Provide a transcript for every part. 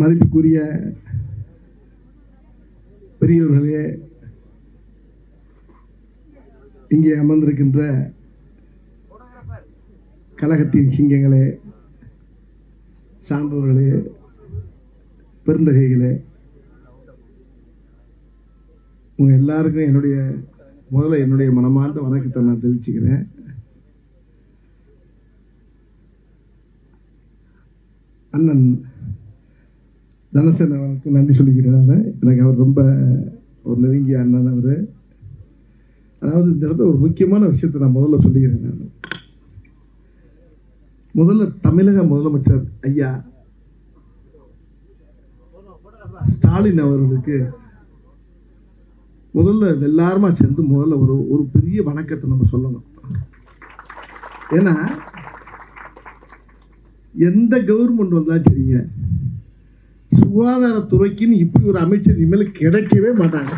மதிப்புக்குரிய பெரியவர்களே, இங்கே அமர்ந்திருக்கின்ற கழகத்தின் சிங்கங்களே, சான்றோர்களே, பெருந்தகைகளே, உங்க எல்லாருக்கும் என்னுடைய மனமார்ந்த வணக்கத்தை நான் தெரிவிச்சுக்கிறேன். அண்ணன் தனசேன அவருக்கு நன்றி சொல்லிக்கிறேன். எனக்கு அவர் ரொம்ப ஒரு நெருங்கிய அண்ணன் அவர். அதாவது இந்த இடத்துல ஒரு முக்கியமான விஷயத்தை நான் முதல்ல சொல்லிக்கிறேன். நான் முதல்ல தமிழக முதலமைச்சர் ஐயா ஸ்டாலின் அவர்களுக்கு முதல்ல எல்லாருமா சேர்ந்து முதல்ல ஒரு பெரிய வணக்கத்தை நம்ம சொல்லணும். ஏன்னா எந்த கவர்மெண்ட் வந்தாலும் சரிங்க, சுகாதாரத்துறைக்குன்னு இப்படி ஒரு அமைச்சர் இனிமேல் கிடைக்கவே மாட்டாங்க.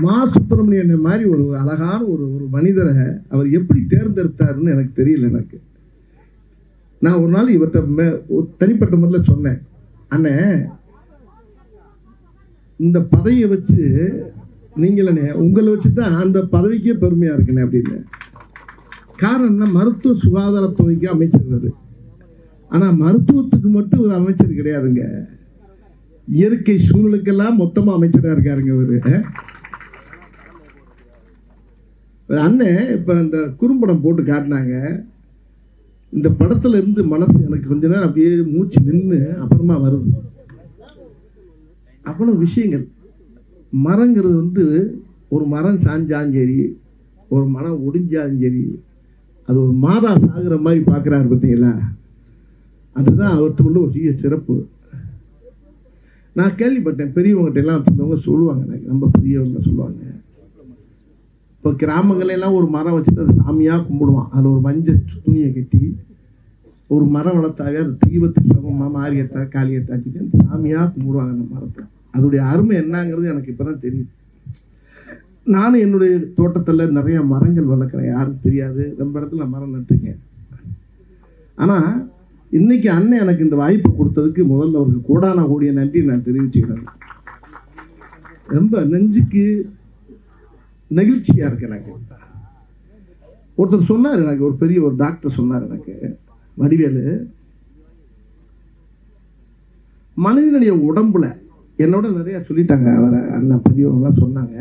மா சுப்பிரமணியன் மாதிரி ஒரு அழகான ஒரு மனிதரை அவர் எப்படி தேர்ந்தெடுத்தாருன்னு எனக்கு தெரியல. எனக்கு நான் ஒரு நாள் இவர்கிட்ட தனிப்பட்ட முறையில் சொன்னேன், அண்ணே இந்த பதவியை வச்சு நீங்களே உங்களை வச்சு தான் அந்த பதவிக்கே பெருமையா இருக்குண்ணே அப்படின்னு. காரணம் என்ன, மருத்துவ சுகாதாரத்துறைக்கு அமைச்சர். ஆனா மருத்துவத்துக்கு மட்டும் ஒரு அமைச்சர் கிடையாதுங்க, இயற்கை சூழலுக்கெல்லாம் மொத்தமா அமைச்சரா இருக்காருங்க அவரு. அண்ணன் இப்ப இந்த குறும்படம் போட்டு காட்டினாங்க. இந்த படத்துல இருந்து மனசு எனக்கு கொஞ்ச நேரம் அப்படியே மூச்சு நின்று அப்புறமா வருது. அவ்வளவு விஷயங்கள். மரங்கிறது ஒரு மரம் சாஞ்சாலும் சரி, ஒரு மரம் ஒடிஞ்சாலும் சரி, அது ஒரு மாதா சாகுற மாதிரி பார்க்குறாரு பார்த்தீங்களா, அதுதான் அவர்கிட்ட ஒரு பெரிய சிறப்பு. நான் கேள்விப்பட்டேன், பெரியவங்ககிட்ட எல்லாம் சொல்லுவாங்க சொல்லுவாங்க, எனக்கு ரொம்ப பெரியவங்க சொல்லுவாங்க, இப்போ கிராமங்களெல்லாம் ஒரு மரம் வச்சுட்டு அதை சாமியாக கும்பிடுவான். அதில் ஒரு மஞ்சள் துணியை கட்டி ஒரு மரம் வளர்த்தாவே அது தெய்வத்துக்கு சமமாக மாரியத்தா காளியத்தாச்சிட்டு அந்த சாமியாக கும்பிடுவாங்க அந்த மரத்தை. அதோடைய அருமை என்னங்கிறது எனக்கு இப்போ தான் தெரியுது. நானும் என்னுடைய தோட்டத்தில் நிறைய மரங்கள் வளர்க்குறேன், யாருக்கும் தெரியாது. ரொம்ப இடத்துல மரம் நட்டுருக்கேன். ஆனால் இன்னைக்கு அண்ணன் எனக்கு இந்த வாய்ப்பு கொடுத்ததுக்கு முதல்ல அவருக்கு கோடான கோடிய நன்றி நான் தெரிவிச்சுக்கிறேன். ரொம்ப நெஞ்சுக்கு நெகிழ்ச்சியாக இருக்கு எனக்கு. ஒருத்தர் சொன்னார், எனக்கு ஒரு பெரிய ஒரு டாக்டர் சொன்னார் எனக்கு, வடிவேலு, மனிதனுடைய உடம்புல என்னோட நிறைய சொல்லிட்டாங்க அவரை அண்ணன் பெரியவங்களாம் சொன்னாங்க.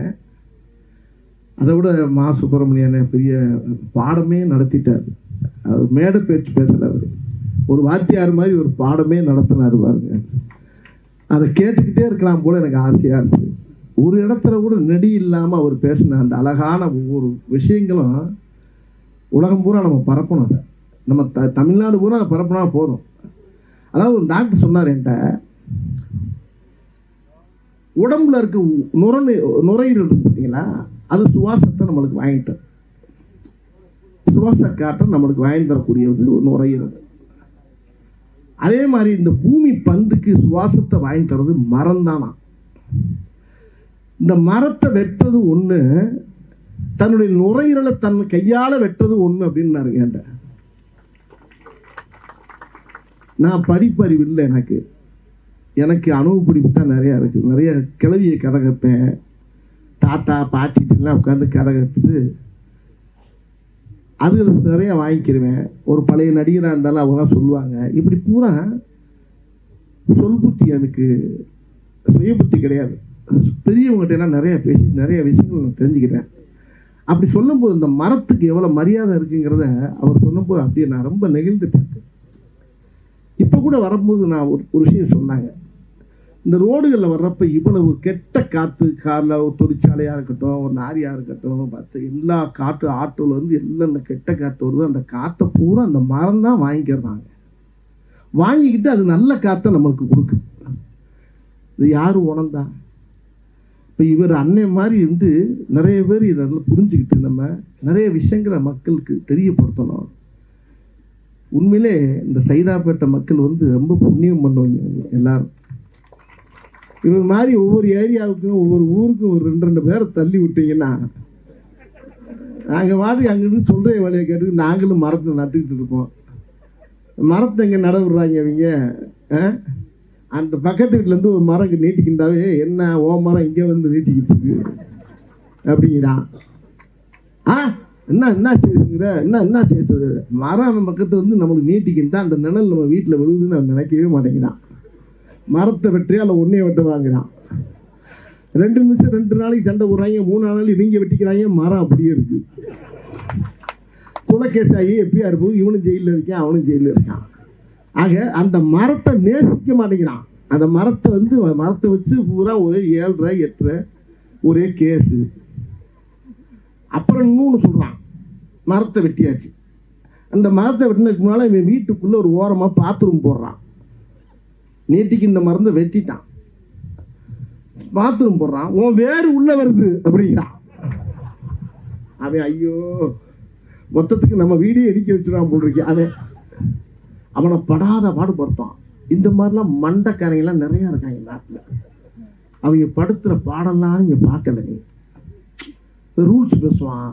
அதை விட மா சுப்பிரமணியன் பெரிய பாடமே நடத்திட்டார். அவர் மேடை பேச்சு பேசல, அவர் ஒரு வாத்தியார் மாதிரி ஒரு பாடமே நடத்தினார் பாருங்க. அதை கேட்டுக்கிட்டே இருக்கலாம் போல எனக்கு ஆசையாக இருந்துச்சு. ஒரு இடத்துல கூட நெடி இல்லாமல் அவர் பேசின அந்த அழகான ஒவ்வொரு விஷயங்களும் உலகம் பூரா நம்ம பரப்பணும். அதை நம்ம தமிழ்நாடு பூரா அதை பரப்புனா போதும். அதாவது ஒரு டாக்டர் சொன்னார் என்கிட்ட, உடம்புல இருக்க நுரையீரல் இருக்கு பார்த்தீங்களா, அது சுவாசத்தை நம்மளுக்கு வாங்கிட்டு, சுவாச காற்றை நம்மளுக்கு வாங்கி தரக்கூடியது நுரையீரல். அதே மாதிரி இந்த பூமி பந்துக்கு சுவாசத்தை வாங்கி தர்றது மரம் தானா. இந்த மரத்தை வெட்டுறது ஒன்று, தன்னுடைய நுரையீரலை தன் கையால் வெட்டுறது ஒன்று அப்படின்னு என்கிட்ட. நான் படிப்பறிவு இல்லை எனக்கு அனுபவப்பிடிப்பு தான் நிறையா இருக்குது. நிறைய கிளவியை கதை கேட்பேன், தாத்தா பாட்டிகிட்டலாம் உட்காந்து கதை கேட்டுட்டு அது நிறையா வாங்கிக்கிடுவேன். ஒரு பழைய நடிகராக இருந்தாலும் அவங்க தான் சொல்லுவாங்க. இப்படி பூரா சொல் புத்தி, எனக்கு சுய புத்தி கிடையாது. பெரியவங்ககிட்ட எல்லாம் நிறைய பேசி நிறைய விஷயங்கள் நான் தெரிஞ்சுக்கிறேன். அப்படி சொல்லும்போது இந்த மரத்துக்கு எவ்வளோ மரியாதை இருக்குங்கிறத அவர் சொன்னபோது அப்படியே நான் ரொம்ப நெகிழ்ந்துட்டேன். இப்போ கூட வரும்போது நான் ஒரு விஷயம் சொன்னாங்க, இந்த ரோடுகளில் வர்றப்ப இவ்வளவு கெட்ட காற்று, காரில் ஒரு தொழிற்சாலையாக இருக்கட்டும், ஒரு லாரியாக இருக்கட்டும், எல்லா காற்று ஆட்டோவில் எல்லாம் இந்த கெட்ட காற்று வருது. அந்த காற்றை பூரா அந்த மரம் தான் வாங்கிக்கிறாங்க. வாங்கிக்கிட்டு அது நல்ல காற்றை நம்மளுக்கு கொடுக்குது. இது யாரும் உணர்ந்தா? இப்போ இவர் அண்ணன் மாதிரி நிறைய பேர் இதை புரிஞ்சுக்கிட்டு நம்ம நிறைய விஷயங்களை மக்களுக்கு தெரியப்படுத்தணும். உண்மையிலே இந்த சைதாப்பேட்டை மக்கள் ரொம்ப புண்ணியம் பண்ணுவாங்க எல்லாரும். இவர் மாதிரி ஒவ்வொரு ஏரியாவுக்கும் ஒவ்வொரு ஊருக்கும் ஒரு 2 பேரை தள்ளி விட்டீங்கன்னா நாங்கள் வாடி அங்கிருந்து சொல்கிற வேலையை கேட்டு நாங்களும் மரத்தை நட்டுக்கிட்டு இருப்போம். மரத்தை இங்கே நட விடுறாங்க அவங்க. அந்த பக்கத்து வீட்டிலேருந்து ஒரு மரம் நீட்டிக்கிட்டாவே என்ன ஓ மரம் இங்கே வந்து நீட்டிக்கிட்டு இருக்கு அப்படிங்கிறான். என்ன செய்யுங்கிற என்ன செய்யுது மரம் பக்கத்து வந்து நம்மளுக்கு நீட்டிக்கிட்டா அந்த நிழல் நம்ம வீட்டில் விழுதுன்னு அவன் நினைக்கவே மாட்டேங்கிறான். மரத்தை வெட்டியா இல்லை ஒன்றே வெட்ட வாங்குறான். 2 நிமிஷம் 2 நாளைக்கு சண்டை போடுறாங்க, 3 நாள் இவங்க வெட்டிக்கிறாங்க, மரம் அப்படியே இருக்கு. குலக்கேஸ் ஆகி எப்படியா இருப்போம், இவனும் ஜெயிலில் இருக்கான் அவனும் ஜெயிலில் இருக்கான். ஆக அந்த மரத்தை நேசிக்க மாட்டேங்கிறான். அந்த மரத்தை வந்து மரத்தை வச்சு பூரா ஒரே 7.5 8.5 ஒரே கேஸு. அப்புறம் இன்னொன்று சொல்கிறான், மரத்தை வெட்டியாச்சு. அந்த மரத்தை வெட்டினதுக்கு முன்னால் இவன் வீட்டுக்குள்ளே ஒரு ஓரமாக பாத்ரூம் போடுறான். நீட்டிக்கு இந்த மரத்தை வெட்டிட்டான், பாத்ரூம் போடுறான். உன் வேறு உள்ள வருது அப்படிங்கிறான். அவன் ஐயோ மொத்தத்துக்கு நம்ம வீடியோ இடிக்க வச்சுருவான் போட்டிருக்கேன். அவனை படாத பாடுபடுத்தான். இந்த மாதிரிலாம் மண்டக்காரங்கெல்லாம் நிறையா இருக்காங்க நாட்டில். அவங்க படுத்துகிற பாடலாம் நீங்கள் பார்க்கல. நீ ரூல்ஸ் பேசுவான்,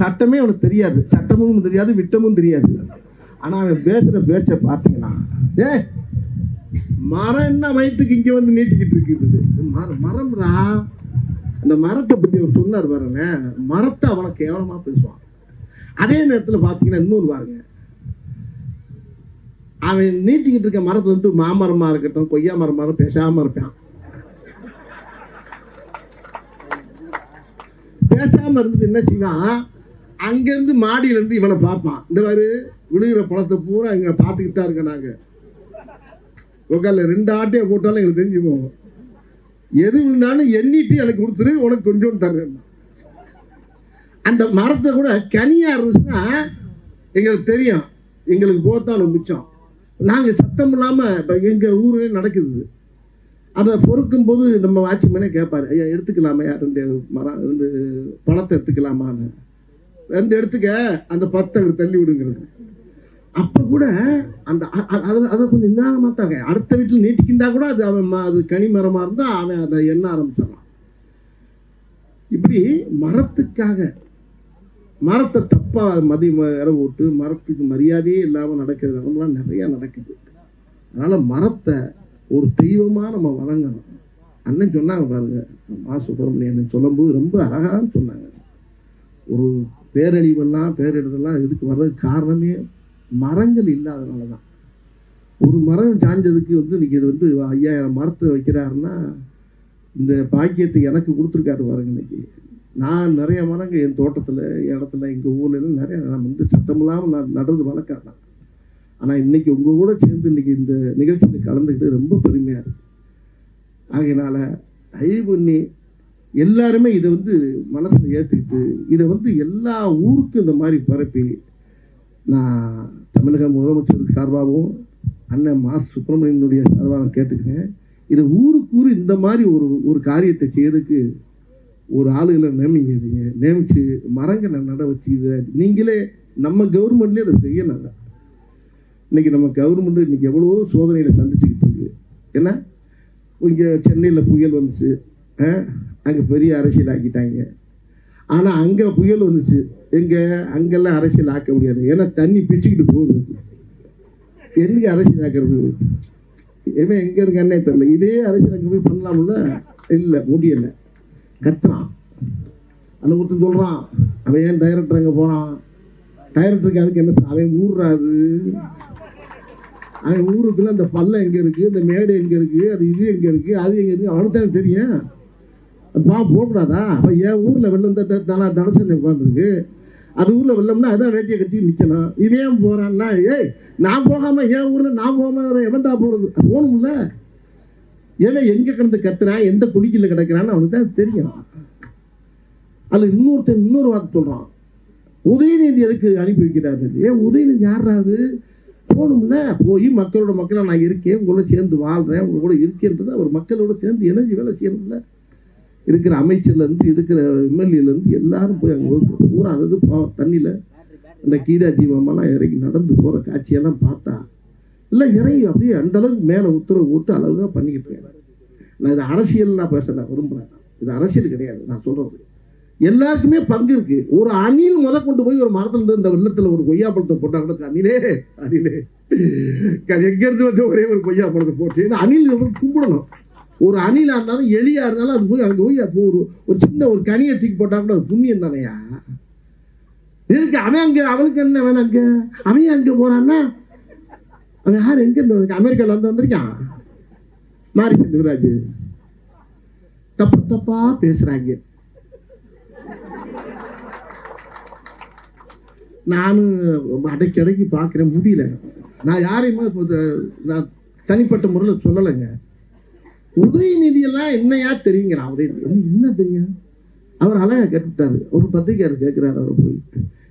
சட்டமே அவனுக்கு தெரியாது, சட்டமும் தெரியாது விட்டமும் தெரியாது. ஆனால் அவன் பேசுகிற பேச்சை பார்த்தீங்கன்னா மரம் என்ன வயிற்றுக்கு இங்கே வந்து நீட்டிக்கிட்டு இருக்குது. மரம்ரா, அந்த மரத்தை பற்றி அவர் சொன்னார் பாருங்க. மரத்தை அவனை கேவலமாக பேசுவான். அதே நேரத்தில் பார்த்தீங்கன்னா இன்னொரு பாருங்க, அவன் நீட்டிக்கிட்டு இருக்க மரத்தை வந்து மாமரமாக இருக்கட்டும் கொய்யா மரமாக பேசாமல் இருப்பான். பேசாமல் இருந்துட்டு என்ன செய்வான், அங்கேருந்து மாடியிலேருந்து இவனை பார்ப்பான். இந்த மாதிரி விழுகிற பழத்தை பூரா இங்கே பார்த்துக்கிட்டா இருக்க. நாங்கள் உக்கால 2 ஆட்டையை போட்டாலும் எங்களுக்கு தெரிஞ்சு போவோம். எது விழுந்தாலும் எண்ணிட்டு எனக்கு கொடுத்துரு, உனக்கு கொஞ்சோன்னு தர்றேன். அந்த மரத்தை கூட கனியாக இருந்துச்சுன்னா எங்களுக்கு தெரியும், எங்களுக்கு போத்தாலும் மிச்சம். நாங்கள் சத்தம் இல்லாமல் இப்போ எங்கள் ஊரில் நடக்குது. அதை பொறுக்கும் போது நம்ம வாட்ச்மேனே கேட்பார், ஐயா எடுத்துக்கலாமா, 2 மரம் 2 பழத்தை எடுத்துக்கலாமான்னு. 2 எடுத்துக்க, அந்த 10 தள்ளி விடுங்கிறது. அப்போ கூட அந்த அதை கொஞ்சம் நிதானமாக தான் இருக்கேன். அடுத்த வீட்டில் நீட்டிக்கின்றா கூட அது அவன் அது கனி மரமாக இருந்தால் அவன் அதை எண்ண ஆரம்பிச்சிடறான். இப்படி மரத்துக்காக மரத்தை தப்பாக இடம் போட்டு மரத்துக்கு மரியாதையே இல்லாமல் நடக்கிற இடம்லாம் நிறையா நடக்குது. அதனால் மரத்தை ஒரு தெய்வமாக நம்ம வணங்கணும். அண்ணன் சொன்னாங்க பாருங்க, மா சுப்பிரமணியன் சொல்லும்போது ரொம்ப அழகாக சொன்னாங்க. ஒரு பேரழிவெல்லாம் பேரிடரெல்லாம் இதுக்கு வர்றதுக்கு காரணமே மரங்கள் இல்லாதனால தான். ஒரு மரம் சாஞ்சதுக்கு வந்து இன்றைக்கி வந்து 5000 மரத்தை வைக்கிறாருன்னா இந்த பாக்கியத்தை எனக்கு கொடுத்துருக்காரு பாருங்க. இன்றைக்கி நான் நிறைய மரங்கள் என் தோட்டத்தில் இடத்துல எங்கள் ஊர்லாம் நிறைய நான் வந்து சத்தமில்லாமல் நான் நடுறது வளர்க்குறேன். ஆனால் இன்றைக்கி உங்கள் கூட சேர்ந்து இன்றைக்கி இந்த நிகழ்ச்சியில் கலந்துக்கிட்டு ரொம்ப பெருமையாக இருக்குது. ஆகையினால தயவு பண்ணி எல்லாருமே இதை வந்து மனசில் ஏற்றுக்கிட்டு இதை வந்து எல்லா ஊருக்கும் இந்த மாதிரி பரப்பி, நான் தமிழக முதலமைச்சருக்கு சார்பாகவும் அண்ணன் மா சுப்பிரமணியனுடைய சார்பாக கேட்டுக்கிறேன். இதை ஊருக்கு ஊர் இந்த மாதிரி ஒரு காரியத்தை செய்யறதுக்கு ஒரு ஆளுகளை நியமிச்சு மரங்களை நட வச்சு இதை நீங்களே நம்ம கவர்மெண்ட்லேயே அதை செய்யணும். இன்றைக்கி நம்ம கவர்மெண்ட் இன்றைக்கி எவ்வளோ சோதனைகளை சந்திச்சுக்கிட்டு இருக்கு. ஏன்னா இங்கே சென்னையில் புயல் வந்துச்சு, அங்கே பெரிய அரசியல் ஆக்கிட்டாங்க. ஆனால் அங்கே புயல் வந்துச்சு, அங்கெல்லாம் அரசியல் ஆக்க முடியாது. ஏன்னா தண்ணி பிச்சுக்கிட்டு போகுது. என்னைக்கு அரசியல் ஆக்கிறது? ஏன்னா எங்கே இருக்கானே தெரியல. இதே அரசியல் அங்கே போய் பண்ணலாம்ல, இல்லை முடியலை. கத்துறான். அந்த ஒருத்தன் சொல்கிறான், அவன் ஏன் டைரக்டர் அங்கே போகிறான்? டைரக்டருக்கு அதுக்கு என்ன? அவன் ஊர்றாது. அவன் ஊருக்குள்ள அந்த பள்ளம் எங்கே இருக்குது, இந்த மேடு எங்கே இருக்குது, அது இது எங்கே இருக்குது, அது எங்கே இருக்குது, அவனுக்கு தானே தெரியும். போகக்கூடாதா? அப்போ என் ஊரில் வெள்ளம் தனசனை உட்காந்துருக்கு, அது ஊரில் வெள்ளம்னா அதான் வேட்டியை கட்டி நிற்கணும். இவன் போகிறான்னா, நான் போகாமல் என் ஊரில் நான் போகாமல் எவன்டா போகிறது? போகணும்ல. ஏன்னா எங்கே கிடந்து கத்துறான், எந்த குடிக்கில் கிடக்கிறான்னு அவனுக்கு தான் தெரியும். அதில் இன்னொரு வார்த்தை சொல்கிறான், உதயநிதி எதுக்கு அனுப்பி வைக்கிறாரு? உதயநிதி யாராவது போகணும்ல. போய் மக்களாக நான் இருக்கேன், உங்களோட சேர்ந்து வாழ்கிறேன், உங்க கூட இருக்கேன்றது அவர் மக்களோட சேர்ந்து இணைஞ்சு வேலை செய்யணும்ல. இருக்கிற அமைச்சர்லேருந்து இருக்கிற எம்எல்ஏலேருந்து எல்லாரும் போய் அங்கே பூரா அதாவது தண்ணியில் அந்த கீதா ஜீவமெல்லாம் இறங்கி நடந்து போகிற காட்சியெல்லாம் பார்த்தா எல்லாம் இறங்கி அப்படியே அந்தளவுக்கு மேலே உத்தரவு போட்டு அழகாக பண்ணிக்கிட்டு இருக்கேன். நான் இது அரசியல் நான் பேச விரும்புகிறேன். இது அரசியல் கிடையாது நான் சொல்கிறது. எல்லாருக்குமே பங்கு இருக்கு. ஒரு அணில் கொண்டு போய் ஒரு மரத்துல இருந்து இந்த வெள்ளத்துல ஒரு கொய்யா பழத்தை போட்டா கூட அணிலே அணிலே எங்க இருந்து வந்து ஒரே ஒரு கொய்யா பழத்தை போட்டு அணில் கும்பிடணும். ஒரு அணிலா இருந்தாலும் எலியா இருந்தாலும் அது போய் அங்க போய் அப்போ ஒரு சின்ன ஒரு கனியை தூக்கி போட்டா கூட ஒரு புண்ணியம் தானையா. இதுக்கு அவன் அங்க அவனுக்கு என்ன வேலை அங்க அவன் அங்க போறான்னா அங்க யார் எங்க இருந்து அமெரிக்கால இருந்து வந்திருக்கான் மாரி செல்வராஜ் தப்பு தப்பா பேசுறாங்க. நானும் அடைக்கடைக்கு பார்க்குறேன், முடியல. நான் யாரையுமே நான் தனிப்பட்ட முறையில் சொல்லலைங்க. உதயநிதியெல்லாம் என்னையா தெரியுங்கிறான். உதயநிதி என்ன தெரியும்? அவர் அழகா கேட்டுவிட்டாரு. ஒரு பத்திரிக்கையார் கேட்குறாரு அவரை போய்,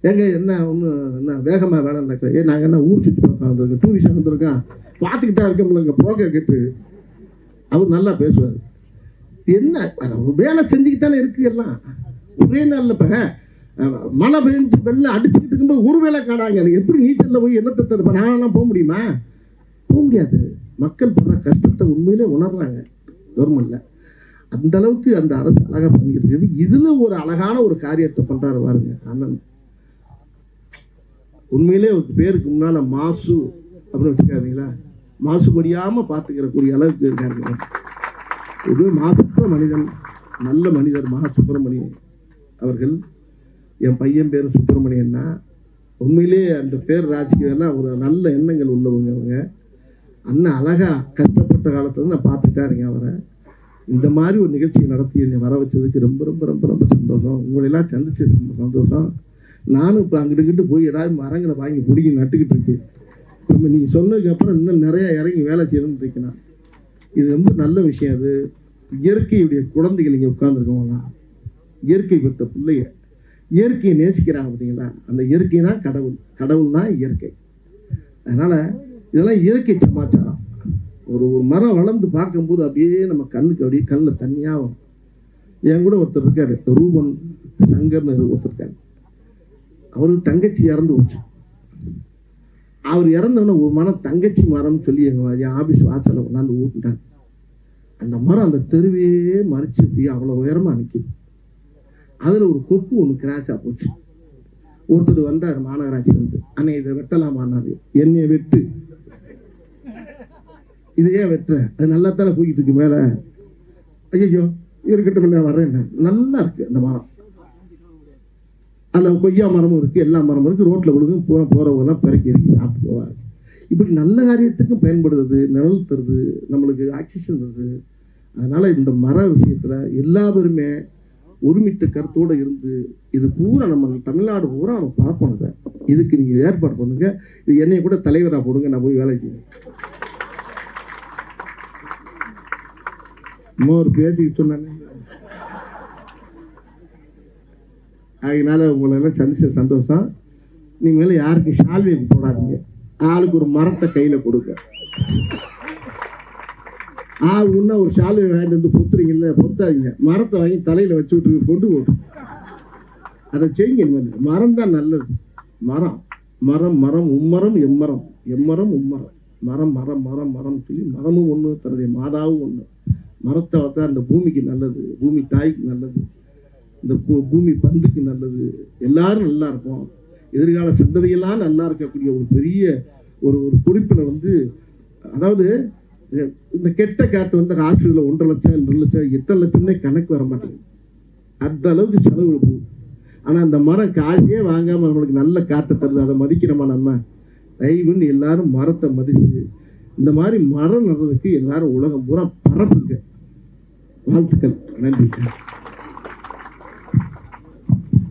எங்க என்ன ஒன்று என்ன வேகமாக வேலை நடக்கிற நாங்கள் என்ன ஊர் சுற்றி பார்க்க வந்திருக்கோம், டூரிஸ்டாக வந்திருக்கோம், பார்த்துக்கிட்டா இருக்கோம்லங்க போக கேட்டு. அவர் நல்லா பேசுவார். என்ன வேலை செஞ்சுக்கிட்டாலே இருக்கு எல்லாம் ஒரே நாளில். இப்போ மழை பெஞ்சு வெள்ளம் அடிச்சுக்கிட்டு இருக்கும்போது ஒரு வேலை காணாங்க. எனக்கு எப்படி நீச்சலில் போய் என்னத்தை தருப்ப நானெல்லாம் போக முடியுமா? போக முடியாது. மக்கள் படுற கஷ்டத்தை உண்மையிலே உணர்றாங்க கவர்மெண்ட்ல. அந்த அளவுக்கு அந்த அரசு அழகாக பண்ணிக்கிட்டு இருக்குது. இதுல ஒரு அழகான ஒரு காரியத்தை பண்றாரு பாருங்க அண்ணன். உண்மையிலே ஒரு பேருக்கு முன்னால மாசு அப்படின்னு வச்சுக்காதீங்களா, மாசுபடியாம பார்த்துக்கிறக்கூடிய அளவுக்கு இருக்காரு. இது மாசற்ற மனிதன், நல்ல மனிதர் மகா சுப்பிரமணியன் அவர்கள். என் பையன் பேர் சுப்பிரமணியன்னா உண்மையிலே அந்த பேர் ராஜ்கீயெல்லாம் ஒரு நல்ல எண்ணங்கள் உள்ளவங்க அவங்க. அண்ணன் அழகா கஷ்டப்பட்ட காலத்துல நான் பார்த்துட்டா இருக்கேன் அவரை. இந்த மாதிரி ஒரு நிகழ்ச்சியை நடத்தி என்னை வர வச்சதுக்கு ரொம்ப ரொம்ப ரொம்ப ரொம்ப சந்தோஷம். உங்களெல்லாம் சந்திச்சு சந்தோஷம். நானும் இப்போ அங்கிட்டு போய் ஏதாவது மரங்களை வாங்கி பிடிங்கி நட்டுக்கிட்டு இருக்கு. நம்ம நீங்கள் சொன்னதுக்கு அப்புறம் இன்னும் நிறைய இறங்கி வேலை செய்யணும்னு இருக்கேன். இது ரொம்ப நல்ல விஷயம். அது இயற்கையுடைய குழந்தைகள் இங்கே உட்கார்ந்துருக்கவங்க, இயற்கை பெற்ற பிள்ளைங்க, இயற்கையை நேசிக்கிறாங்க பார்த்தீங்களா. அந்த இயற்கை தான் கடவுள், கடவுள் தான் இயற்கை. அதனால இதெல்லாம் இயற்கை சமாச்சாரம். ஒரு மரம் வளர்ந்து பார்க்கும்போது அப்படியே நம்ம கண்ணுக்கு அப்படியே கண்ணில் தண்ணியாக வரும். என் கூட ஒருத்தர் இருக்காரு, ரூபன் சங்கர்னு ஒருத்தர் இருக்காரு. அவருக்கு தங்கச்சி இறந்து போச்சு. அவர் இறந்தவொடனே ஒரு மரம் தங்கச்சி மரம்னு சொல்லி என் ஆபீஸ் வாசலை கொண்டாந்து ஊட்டிட்டாங்க. அந்த மரம் அந்த தெருவையே மறிச்சு அப்படியே அவ்வளோ உயரமாக நிற்கிது. அதில் ஒரு கொப்பு ஒன்று கிராஸாக போச்சு. ஒருத்தர் வந்தார் மாநகராட்சி வந்து, அண்ணே இதை வெட்டலாமான்னாரு. என்னைய வெட்டு, இதையே வெட்டுற, அது நல்லா தானே போய்கிட்டு இருக்கு மேலே. ஐயோ இருக்கட்டும் நான் வர்றேன். நல்லா இருக்கு அந்த மரம். அதில் கொய்யா மரமும் இருக்கு, எல்லா மரமும் இருக்கு. ரோட்டில் விழுந்து போறவங்கலாம் பிறக்கி இறக்கி சாப்பிட்டு போவாங்க. இப்படி நல்ல காரியத்துக்கும் பயன்படுறது, நிழல் தருது, நம்மளுக்கு ஆக்சிஜன் தருது. அதனால இந்த மர விஷயத்துல எல்லா பேருமே ஒருமித்த கருத்தோடு இருந்து இது பூரா நம்ம தமிழ்நாடு பூரா நம்ம பரப்பணுங்க. இதுக்கு நீங்க ஏற்பாடு பண்ணுங்க. இது என்னைய கூட தலைவராக போடுங்க, நான் போய் வேலை செய்யணும். இன்னொரு பேச்சுக்கு சொன்னாங்க. அதனால உங்களை எல்லாம் சந்திச்ச சந்தோஷம். நீ மேல யாருக்கு ஷால்வேக்கு போடாதீங்க, ஆளுக்கு ஒரு மரத்தை கையில கொடுங்க. உன்ன ஒரு ஷால்வே வாங்கிட்டு வந்து பொத்துறீங்கல்ல, பொத்தாதீங்க. மரத்தை வாங்கி தலையில வச்சு விட்டு கொண்டு போடும். அதை செய்யுங்க. மரம் தான் நல்லது. மரம் மரம் மரம் உம்மரம் எம்மரம் எம்மரம் உம்மரம் மரம் மரம் மரம் மரம் சொல்லி மரமும் ஒன்று, தன்னுடைய மாதாவும் ஒன்று. மரத்தை வளர்த்தா அந்த பூமிக்கு நல்லது, பூமி தாய்க்கு நல்லது, இந்த பூமி பந்துக்கு நல்லது. எல்லாரும் நல்லா இருப்போம். எதிர்கால சந்ததியெல்லாம் நல்லா இருக்கக்கூடிய ஒரு பெரிய ஒரு குறிப்பினை வந்து, அதாவது இந்த கெட்ட காற்று வந்து ஹாஸ்பிட்டலில் 1.5 லட்சம் 2 லட்சம் 8 லட்சம்னே கணக்கு வர மாட்டேங்குது. அந்த அளவுக்கு செலவு போகும். ஆனால் அந்த மரம் காசையே வாங்காமல் நம்மளுக்கு நல்ல காற்றை தருது. அதை மதிக்கிறோமா நம்ம? தயவுன்னு எல்லாரும் மரத்தை மதிச்சு இந்த மாதிரி மரம் நடுறதுக்கு எல்லாரும் உலகம் பூரா பரப்புங்க. வாழ்த்துக்கள். நன்றி.